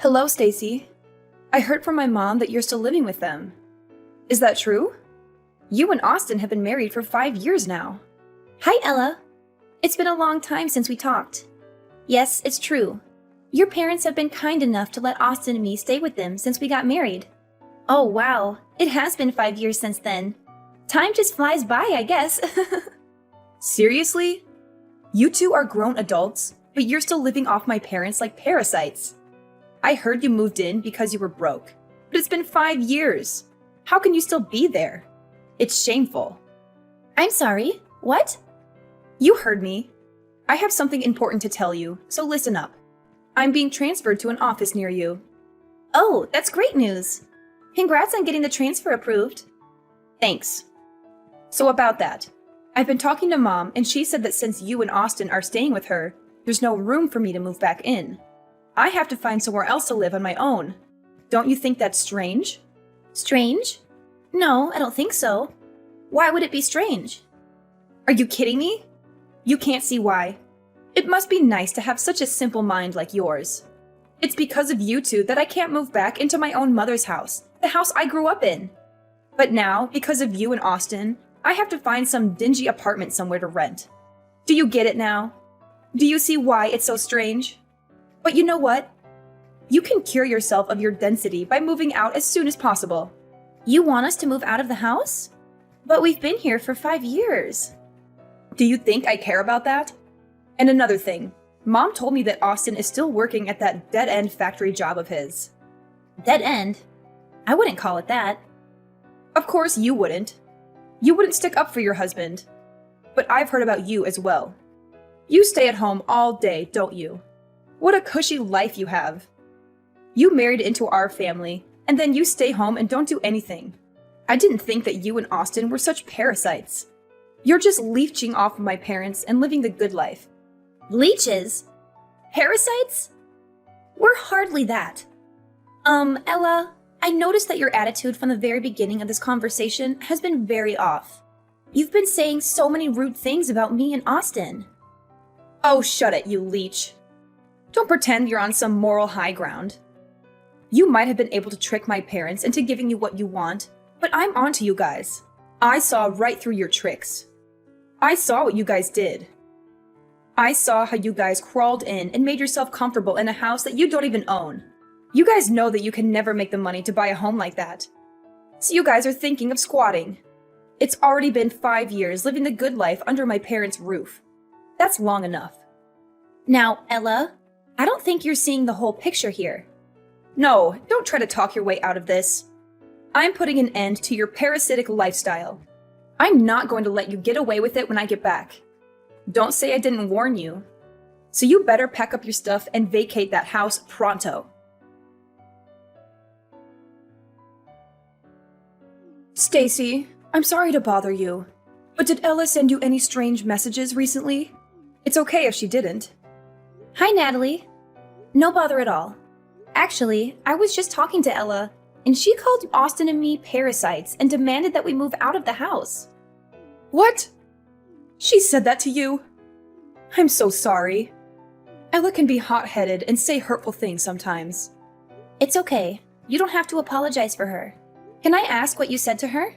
Hello, Stacy. I heard from my mom that you're still living with them. Is that true? You and Austin have been married for 5 years now. Hi, Ella. It's been a long time since we talked. Yes, it's true. Your parents have been kind enough to let Austin and me stay with them since we got married. Oh, wow. It has been 5 years since then. Time just flies by, I guess. Seriously? You two are grown adults, but you're still living off my parents like parasites. I heard you moved in because you were broke, but it's been 5 years. How can you still be there? It's shameful. I'm sorry. What? You heard me. I have something important to tell you, so listen up. I'm being transferred to an office near you. Oh, that's great news. Congrats on getting the transfer approved. Thanks. So about that, I've been talking to Mom, and she said that since you and Austin are staying with her, there's no room for me to move back in. I have to find somewhere else to live on my own. Don't you think that's strange? Strange? No, I don't think so. Why would it be strange? Are you kidding me? You can't see why. It must be nice to have such a simple mind like yours. It's because of you two that I can't move back into my own mother's house, the house I grew up in. But now, because of you and Austin, I have to find some dingy apartment somewhere to rent. Do you get it now? Do you see why it's so strange? But you know what? You can cure yourself of your density by moving out as soon as possible. You want us to move out of the house? But we've been here for 5 years. Do you think I care about that? And another thing, Mom told me that Austin is still working at that dead-end factory job of his. Dead end? I wouldn't call it that. Of course you wouldn't. You wouldn't stick up for your husband. But I've heard about you as well. You stay at home all day, don't you? What a cushy life you have. You married into our family, and then you stay home and don't do anything. I didn't think that you and Austin were such parasites. You're just leeching off of my parents and living the good life. Leeches? Parasites? We're hardly that. Ella, I noticed that your attitude from the very beginning of this conversation has been very off. You've been saying so many rude things about me and Austin. Oh, shut it, you leech. Don't pretend you're on some moral high ground. You might have been able to trick my parents into giving you what you want, but I'm onto you guys. I saw right through your tricks. I saw what you guys did. I saw how you guys crawled in and made yourself comfortable in a house that you don't even own. You guys know that you can never make the money to buy a home like that. So you guys are thinking of squatting. It's already been 5 years living the good life under my parents' roof. That's long enough. Now, Ella, I don't think you're seeing the whole picture here. No, don't try to talk your way out of this. I'm putting an end to your parasitic lifestyle. I'm not going to let you get away with it when I get back. Don't say I didn't warn you. So you better pack up your stuff and vacate that house pronto. Stacy, I'm sorry to bother you, but did Ella send you any strange messages recently? It's okay if she didn't. Hi, Natalie. No bother at all. Actually, I was just talking to Ella, and she called Austin and me parasites and demanded that we move out of the house. What? She said that to you? I'm so sorry. Ella can be hot-headed and say hurtful things sometimes. It's okay. You don't have to apologize for her. Can I ask what you said to her?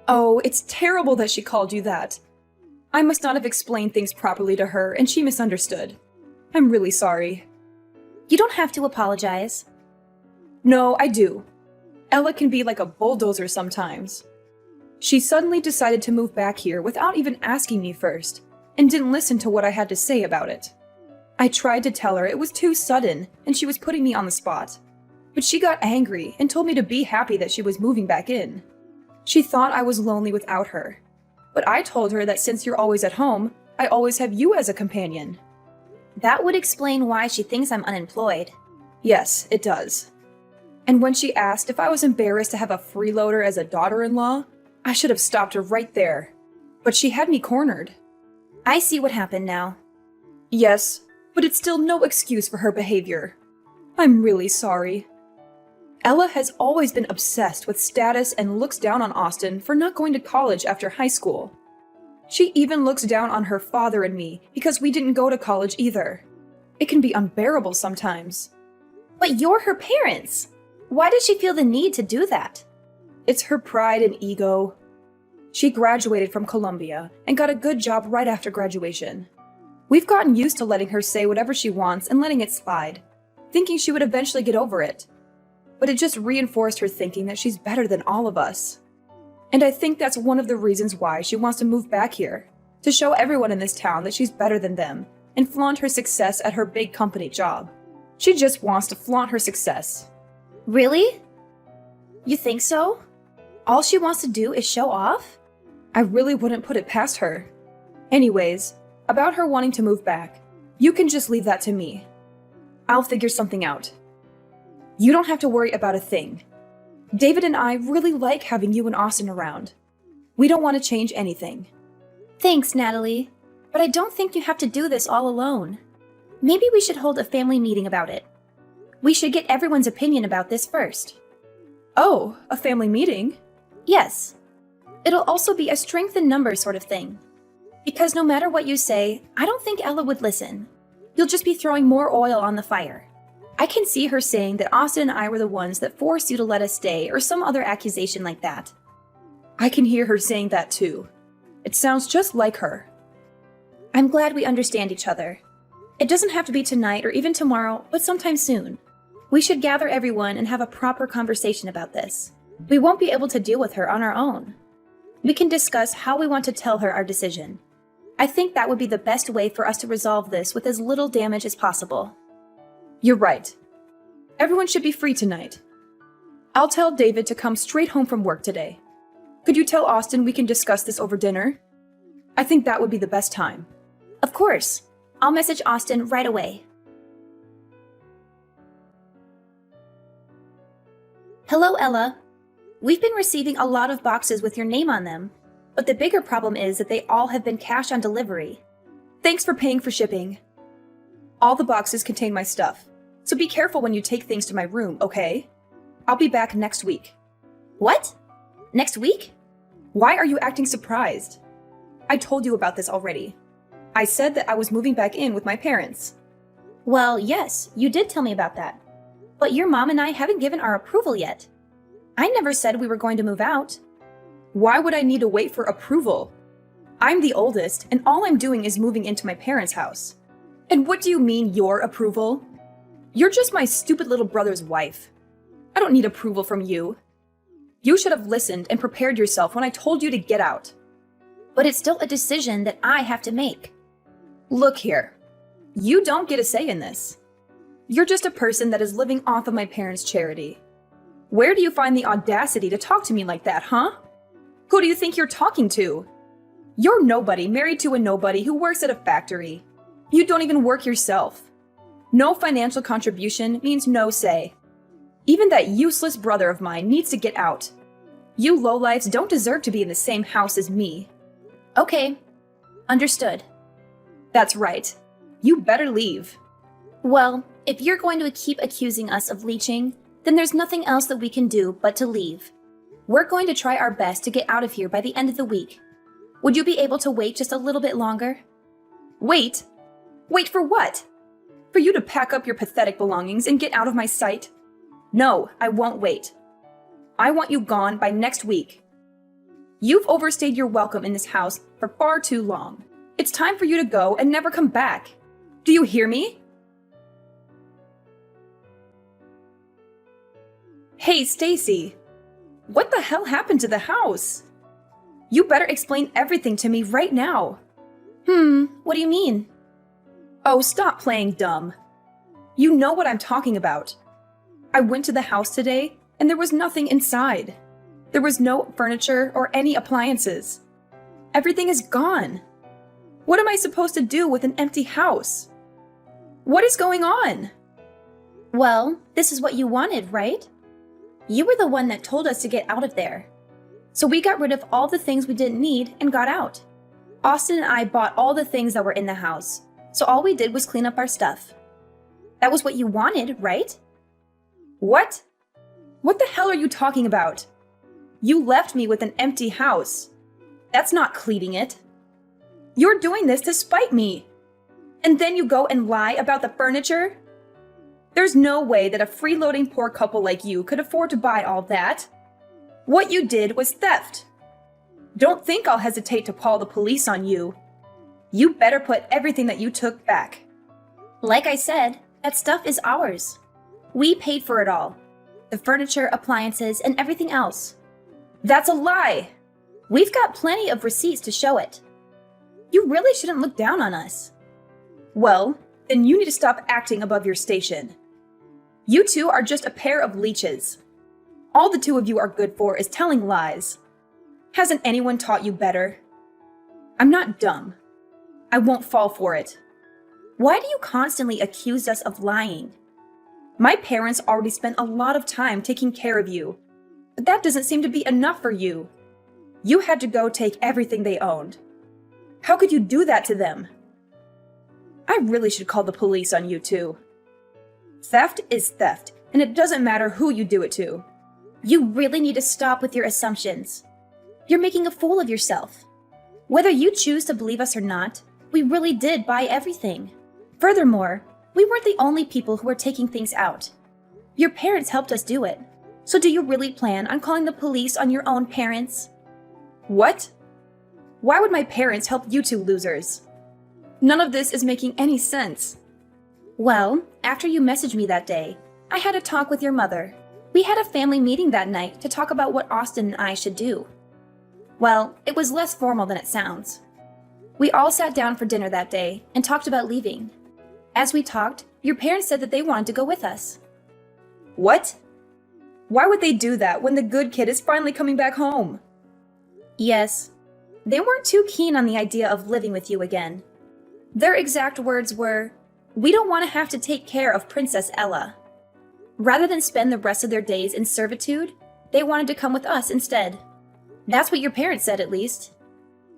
Oh, it's terrible that she called you that. I must not have explained things properly to her, and she misunderstood. I'm really sorry. You don't have to apologize. No, I do. Ella can be like a bulldozer sometimes. She suddenly decided to move back here without even asking me first, and didn't listen to what I had to say about it. I tried to tell her it was too sudden, and she was putting me on the spot. But she got angry and told me to be happy that she was moving back in. She thought I was lonely without her. But I told her that since you're always at home, I always have you as a companion. That would explain why she thinks I'm unemployed. Yes, it does. And when she asked if I was embarrassed to have a freeloader as a daughter-in-law, I should have stopped her right there. But she had me cornered. I see what happened now. Yes, but it's still no excuse for her behavior. I'm really sorry. Ella has always been obsessed with status and looks down on Austin for not going to college after high school. She even looks down on her father and me because we didn't go to college either. It can be unbearable sometimes. But you're her parents. Why does she feel the need to do that? It's her pride and ego. She graduated from Columbia and got a good job right after graduation. We've gotten used to letting her say whatever she wants and letting it slide, thinking she would eventually get over it. But it just reinforced her thinking that she's better than all of us. And I think that's one of the reasons why she wants to move back here, to show everyone in this town that she's better than them and flaunt her success at her big company job. She just wants to flaunt her success. Really? You think so? All she wants to do is show off? I really wouldn't put it past her. Anyways, about her wanting to move back, you can just leave that to me. I'll figure something out. You don't have to worry about a thing. David and I really like having you and Austin around. We don't want to change anything. Thanks, Natalie. But I don't think you have to do this all alone. Maybe we should hold a family meeting about it. We should get everyone's opinion about this first. Oh, a family meeting? Yes. It'll also be a strength in numbers sort of thing. Because no matter what you say, I don't think Ella would listen. You'll just be throwing more oil on the fire. I can see her saying that Austin and I were the ones that forced you to let us stay, or some other accusation like that. I can hear her saying that too. It sounds just like her. I'm glad we understand each other. It doesn't have to be tonight or even tomorrow, but sometime soon. We should gather everyone and have a proper conversation about this. We won't be able to deal with her on our own. We can discuss how we want to tell her our decision. I think that would be the best way for us to resolve this with as little damage as possible. You're right. Everyone should be free tonight. I'll tell David to come straight home from work today. Could you tell Austin we can discuss this over dinner? I think that would be the best time. Of course. I'll message Austin right away. Hello, Ella. We've been receiving a lot of boxes with your name on them, but the bigger problem is that they all have been cash on delivery. Thanks for paying for shipping. All the boxes contain my stuff, so be careful when you take things to my room, okay? I'll be back next week. What? Next week? Why are you acting surprised? I told you about this already. I said that I was moving back in with my parents. Well, yes, you did tell me about that. But your mom and I haven't given our approval yet. I never said we were going to move out. Why would I need to wait for approval? I'm the oldest, and all I'm doing is moving into my parents' house. And what do you mean, your approval? You're just my stupid little brother's wife. I don't need approval from you. You should have listened and prepared yourself when I told you to get out. But it's still a decision that I have to make. Look here. You don't get a say in this. You're just a person that is living off of my parents' charity. Where do you find the audacity to talk to me like that, huh? Who do you think you're talking to? You're nobody married to a nobody who works at a factory. You don't even work yourself. No financial contribution means no say. Even that useless brother of mine needs to get out. You lowlifes don't deserve to be in the same house as me. Okay. Understood. That's right. You better leave. Well, if you're going to keep accusing us of leeching, then there's nothing else that we can do but to leave. We're going to try our best to get out of here by the end of the week. Would you be able to wait just a little bit longer? Wait? Wait for what? For you to pack up your pathetic belongings and get out of my sight? No, I won't wait. I want you gone by next week. You've overstayed your welcome in this house for far too long. It's time for you to go and never come back. Do you hear me? Hey, Stacy. What the hell happened to the house? You better explain everything to me right now. What do you mean? Oh, stop playing dumb. You know what I'm talking about. I went to the house today, and there was nothing inside. There was no furniture or any appliances. Everything is gone. What am I supposed to do with an empty house? What is going on? Well, this is what you wanted, right? You were the one that told us to get out of there. So we got rid of all the things we didn't need and got out. Austin and I bought all the things that were in the house, so all we did was clean up our stuff. That was what you wanted, right? What? What the hell are you talking about? You left me with an empty house. That's not cleaning it. You're doing this to spite me. And then you go and lie about the furniture? There's no way that a freeloading poor couple like you could afford to buy all that. What you did was theft. Don't think I'll hesitate to call the police on you. You better put everything that you took back. Like I said, that stuff is ours. We paid for it all. The furniture, appliances, and everything else. That's a lie! We've got plenty of receipts to show it. You really shouldn't look down on us. Well, then you need to stop acting above your station. You two are just a pair of leeches. All the two of you are good for is telling lies. Hasn't anyone taught you better? I'm not dumb. I won't fall for it. Why do you constantly accuse us of lying? My parents already spent a lot of time taking care of you, but that doesn't seem to be enough for you. You had to go take everything they owned. How could you do that to them? I really should call the police on you two. Theft is theft, and it doesn't matter who you do it to. You really need to stop with your assumptions. You're making a fool of yourself. Whether you choose to believe us or not, we really did buy everything. Furthermore, we weren't the only people who were taking things out. Your parents helped us do it. So do you really plan on calling the police on your own parents? What? Why would my parents help you two losers? None of this is making any sense. Well, after you messaged me that day, I had a talk with your mother. We had a family meeting that night to talk about what Austin and I should do. Well, it was less formal than it sounds. We all sat down for dinner that day and talked about leaving. As we talked, your parents said that they wanted to go with us. What? Why would they do that when the good kid is finally coming back home? Yes, they weren't too keen on the idea of living with you again. Their exact words were, "We don't want to have to take care of Princess Ella." Rather than spend the rest of their days in servitude, they wanted to come with us instead. That's what your parents said, at least.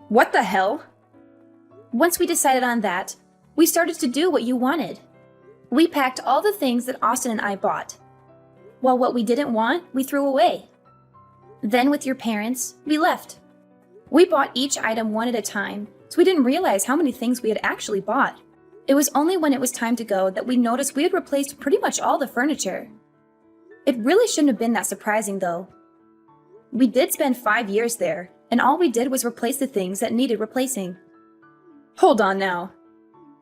What the hell? Once we decided on that, we started to do what you wanted. We packed all the things that Austin and I bought, while what we didn't want, we threw away. Then with your parents, we left. We bought each item one at a time, so we didn't realize how many things we had actually bought. It was only when it was time to go that we noticed we had replaced pretty much all the furniture. It really shouldn't have been that surprising, though. We did spend 5 years there, and all we did was replace the things that needed replacing. Hold on now.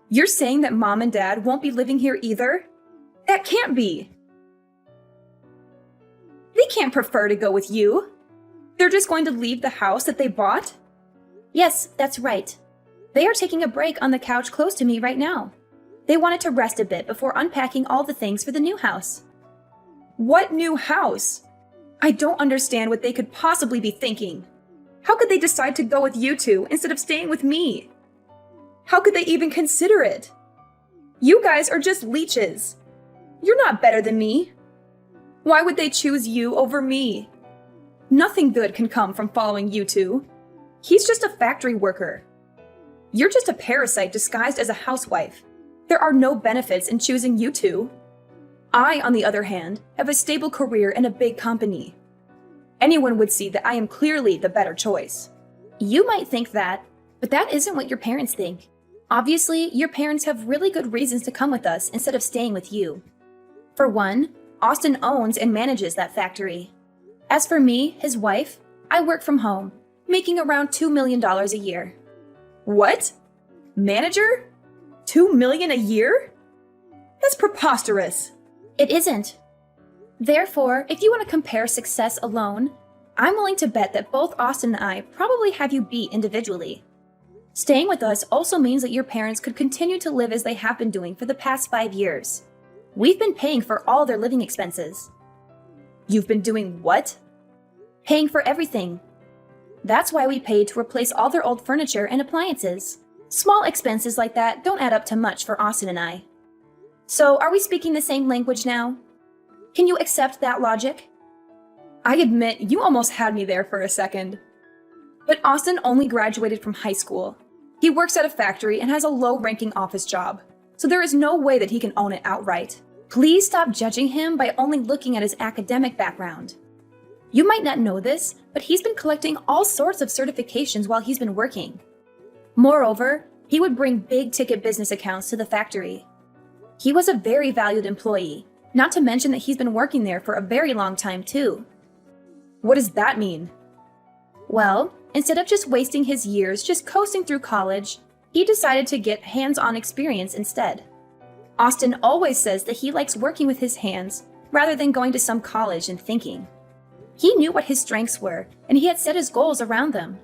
You're saying that Mom and Dad won't be living here either? That can't be. They can't prefer to go with you. They're just going to leave the house that they bought? Yes, that's right. They are taking a break on the couch close to me right now. They wanted to rest a bit before unpacking all the things for the new house. What new house? I don't understand what they could possibly be thinking. How could they decide to go with you two instead of staying with me? How could they even consider it? You guys are just leeches. You're not better than me. Why would they choose you over me? Nothing good can come from following you two. He's just a factory worker. You're just a parasite disguised as a housewife. There are no benefits in choosing you two. I, on the other hand, have a stable career in a big company. Anyone would see that I am clearly the better choice. You might think that, but that isn't what your parents think. Obviously, your parents have really good reasons to come with us instead of staying with you. For one, Austin owns and manages that factory. As for me, his wife, I work from home, making around $2 million a year. What? Manager? $2 million a year? That's preposterous. It isn't. Therefore, if you want to compare success alone, I'm willing to bet that both Austin and I probably have you beat individually. Staying with us also means that your parents could continue to live as they have been doing for the past 5 years. We've been paying for all their living expenses. You've been doing what? Paying for everything. That's why we paid to replace all their old furniture and appliances. Small expenses like that don't add up to much for Austin and I. So, are we speaking the same language now? Can you accept that logic? I admit, you almost had me there for a second. But Austin only graduated from high school. He works at a factory and has a low-ranking office job, so there is no way that he can own it outright. Please stop judging him by only looking at his academic background. You might not know this, but he's been collecting all sorts of certifications while he's been working. Moreover, he would bring big-ticket business accounts to the factory. He was a very valued employee, not to mention that he's been working there for a very long time too. What does that mean? Well, instead of just wasting his years just coasting through college, he decided to get hands-on experience instead. Austin always says that he likes working with his hands rather than going to some college and thinking. He knew what his strengths were, and he had set his goals around them.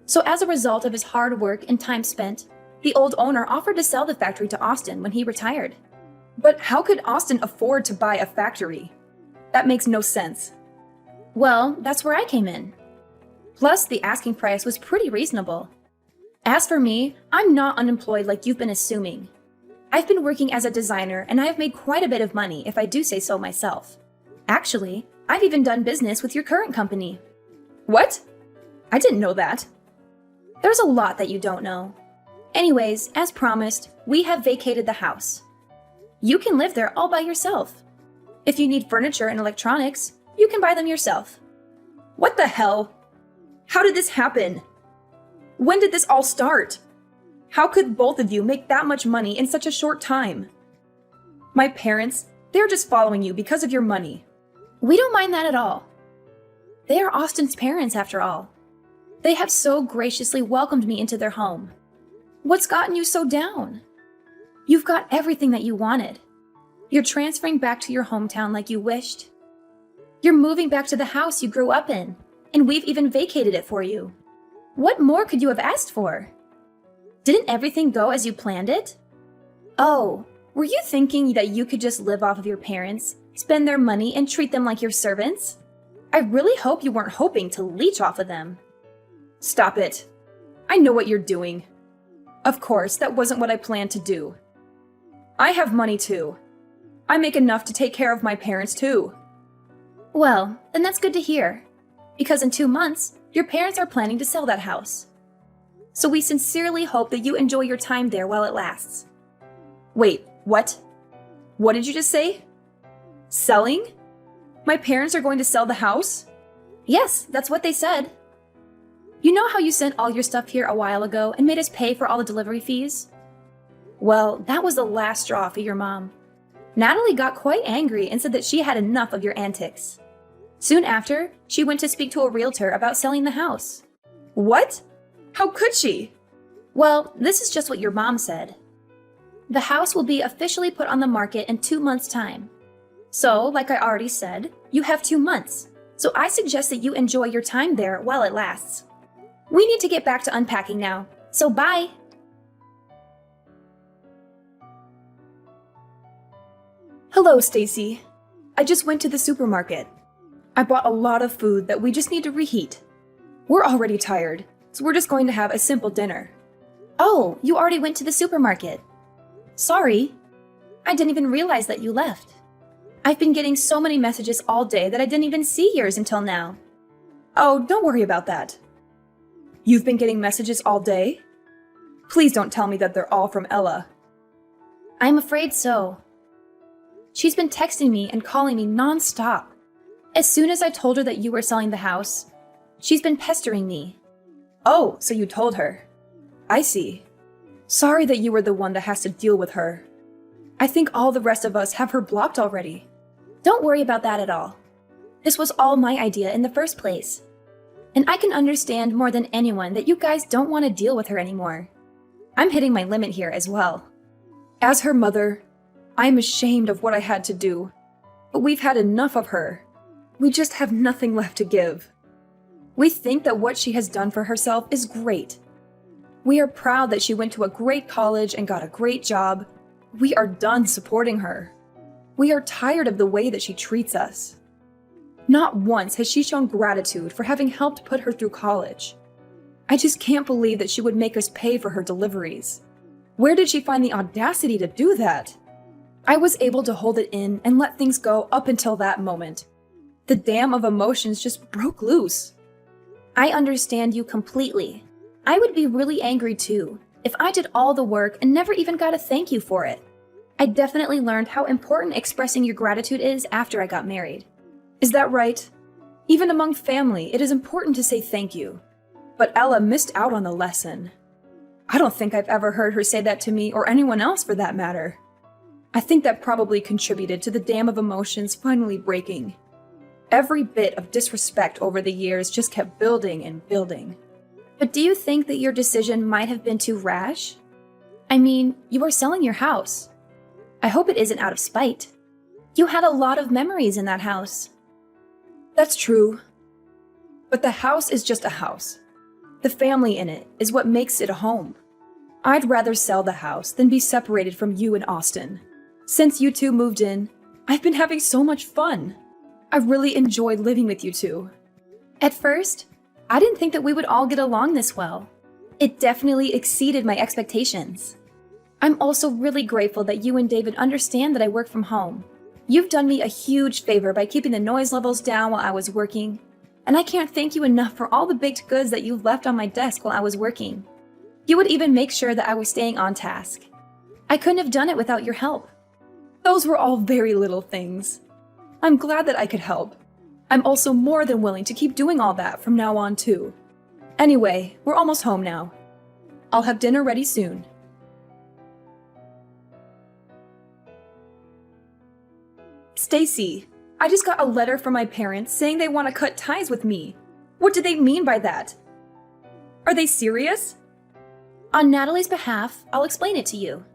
So as a result of his hard work and time spent, the old owner offered to sell the factory to Austin when he retired. But how could Austin afford to buy a factory? That makes no sense. Well, that's where I came in. Plus, the asking price was pretty reasonable. As for me, I'm not unemployed like you've been assuming. I've been working as a designer, and I have made quite a bit of money, if I do say so myself. Actually, I've even done business with your current company. What? I didn't know that. There's a lot that you don't know. Anyways, as promised, we have vacated the house. You can live there all by yourself. If you need furniture and electronics, you can buy them yourself. What the hell? How did this happen? When did this all start? How could both of you make that much money in such a short time? My parents, they're just following you because of your money. We don't mind that at all. They are Austin's parents, after all. They have so graciously welcomed me into their home. What's gotten you so down? You've got everything that you wanted. You're transferring back to your hometown like you wished. You're moving back to the house you grew up in, and we've even vacated it for you. What more could you have asked for? Didn't everything go as you planned it? Oh, were you thinking that you could just live off of your parents, spend their money, and treat them like your servants? I really hope you weren't hoping to leech off of them. Stop it. I know what you're doing. Of course, that wasn't what I planned to do. I have money too. I make enough to take care of my parents too. Well, then that's good to hear. Because in 2 months, your parents are planning to sell that house. So we sincerely hope that you enjoy your time there while it lasts. Wait, what? What did you just say? Selling? My parents are going to sell the house? Yes, that's what they said. You know how you sent all your stuff here a while ago and made us pay for all the delivery fees? Well, that was the last straw for your mom. Natalie got quite angry and said that she had enough of your antics. Soon after, she went to speak to a realtor about selling the house. What? How could she? Well, this is just what your mom said. The house will be officially put on the market in 2 months' time. So, like I already said, you have 2 months. So I suggest that you enjoy your time there while it lasts. We need to get back to unpacking now, so bye! Hello, Stacy. I just went to the supermarket. I bought a lot of food that we just need to reheat. We're already tired, so we're just going to have a simple dinner. Oh, you already went to the supermarket. Sorry. I didn't even realize that you left. I've been getting so many messages all day that I didn't even see yours until now. Oh, don't worry about that. You've been getting messages all day? Please don't tell me that they're all from Ella. I'm afraid so. She's been texting me and calling me non-stop. As soon as I told her that you were selling the house, she's been pestering me. Oh, so you told her. I see. Sorry that you were the one that has to deal with her. I think all the rest of us have her blocked already. Don't worry about that at all. This was all my idea in the first place. And I can understand more than anyone that you guys don't want to deal with her anymore. I'm hitting my limit here as well. As her mother, I'm ashamed of what I had to do. But we've had enough of her. We just have nothing left to give. We think that what she has done for herself is great. We are proud that she went to a great college and got a great job. We are done supporting her. We are tired of the way that she treats us. Not once has she shown gratitude for having helped put her through college. I just can't believe that she would make us pay for her deliveries. Where did she find the audacity to do that? I was able to hold it in and let things go up until that moment. The dam of emotions just broke loose. I understand you completely. I would be really angry too, if I did all the work and never even got a thank you for it. I definitely learned how important expressing your gratitude is after I got married. Is that right? Even among family, it is important to say thank you. But Ella missed out on the lesson. I don't think I've ever heard her say that to me or anyone else for that matter. I think that probably contributed to the dam of emotions finally breaking. Every bit of disrespect over the years just kept building and building. But do you think that your decision might have been too rash? I mean, you are selling your house. I hope it isn't out of spite. You had a lot of memories in that house. That's true. But the house is just a house. The family in it is what makes it a home. I'd rather sell the house than be separated from you and Austin. Since you two moved in, I've been having so much fun. I really enjoyed living with you two. At first, I didn't think that we would all get along this well. It definitely exceeded my expectations. I'm also really grateful that you and David understand that I work from home. You've done me a huge favor by keeping the noise levels down while I was working, and I can't thank you enough for all the baked goods that you've left on my desk while I was working. You would even make sure that I was staying on task. I couldn't have done it without your help. Those were all very little things. I'm glad that I could help. I'm also more than willing to keep doing all that from now on too. Anyway, we're almost home now. I'll have dinner ready soon. Stacy, I just got a letter from my parents saying they want to cut ties with me. What do they mean by that? Are they serious? On Natalie's behalf, I'll explain it to you.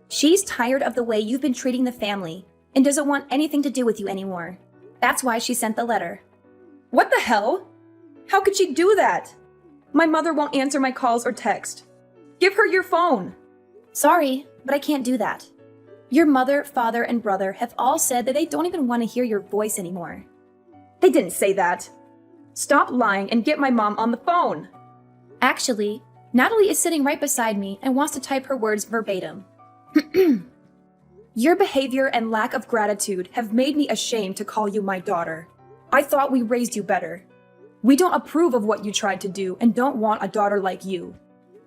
She's tired of the way you've been treating the family and doesn't want anything to do with you anymore. That's why she sent the letter. What the hell? How could she do that? My mother won't answer my calls or text. Give her your phone. Sorry, but I can't do that. Your mother, father, and brother have all said that they don't even want to hear your voice anymore. They didn't say that. Stop lying and get my mom on the phone. Actually, Natalie is sitting right beside me and wants to type her words verbatim. Your behavior and lack of gratitude have made me ashamed to call you my daughter. I thought we raised you better. We don't approve of what you tried to do and don't want a daughter like you.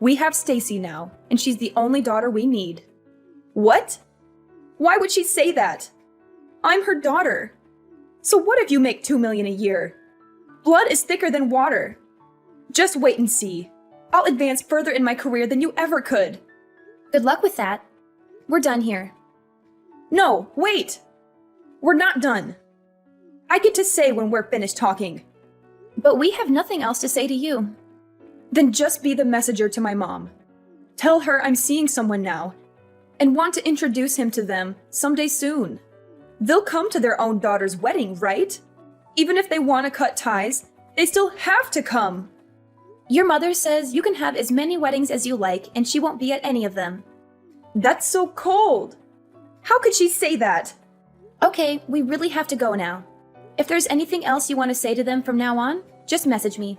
We have Stacy now, and she's the only daughter we need. What? Why would she say that? I'm her daughter. So what if you make $2 million a year? Blood is thicker than water. Just wait and see. I'll advance further in my career than you ever could. Good luck with that. We're done here. No, wait! We're not done. I get to say when we're finished talking. But we have nothing else to say to you. Then just be the messenger to my mom. Tell her I'm seeing someone now and want to introduce him to them someday soon. They'll come to their own daughter's wedding, right? Even if they want to cut ties, they still have to come. Your mother says you can have as many weddings as you like and she won't be at any of them. That's so cold. How could she say that? Okay, we really have to go now. If there's anything else you want to say to them from now on, just message me.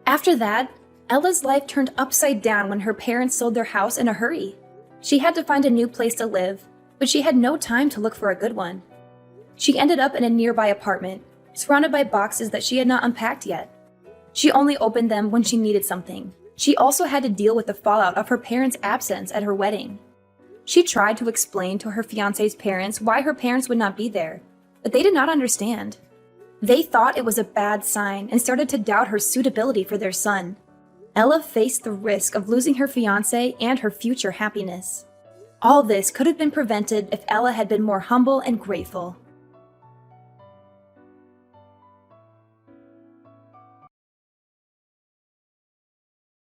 After that, Ella's life turned upside down when her parents sold their house in a hurry. She had to find a new place to live, but she had no time to look for a good one. She ended up in a nearby apartment, surrounded by boxes that she had not unpacked yet. She only opened them when she needed something. She also had to deal with the fallout of her parents' absence at her wedding. She tried to explain to her fiancé's parents why her parents would not be there, but they did not understand. They thought it was a bad sign and started to doubt her suitability for their son. Ella faced the risk of losing her fiancé and her future happiness. All this could have been prevented if Ella had been more humble and grateful.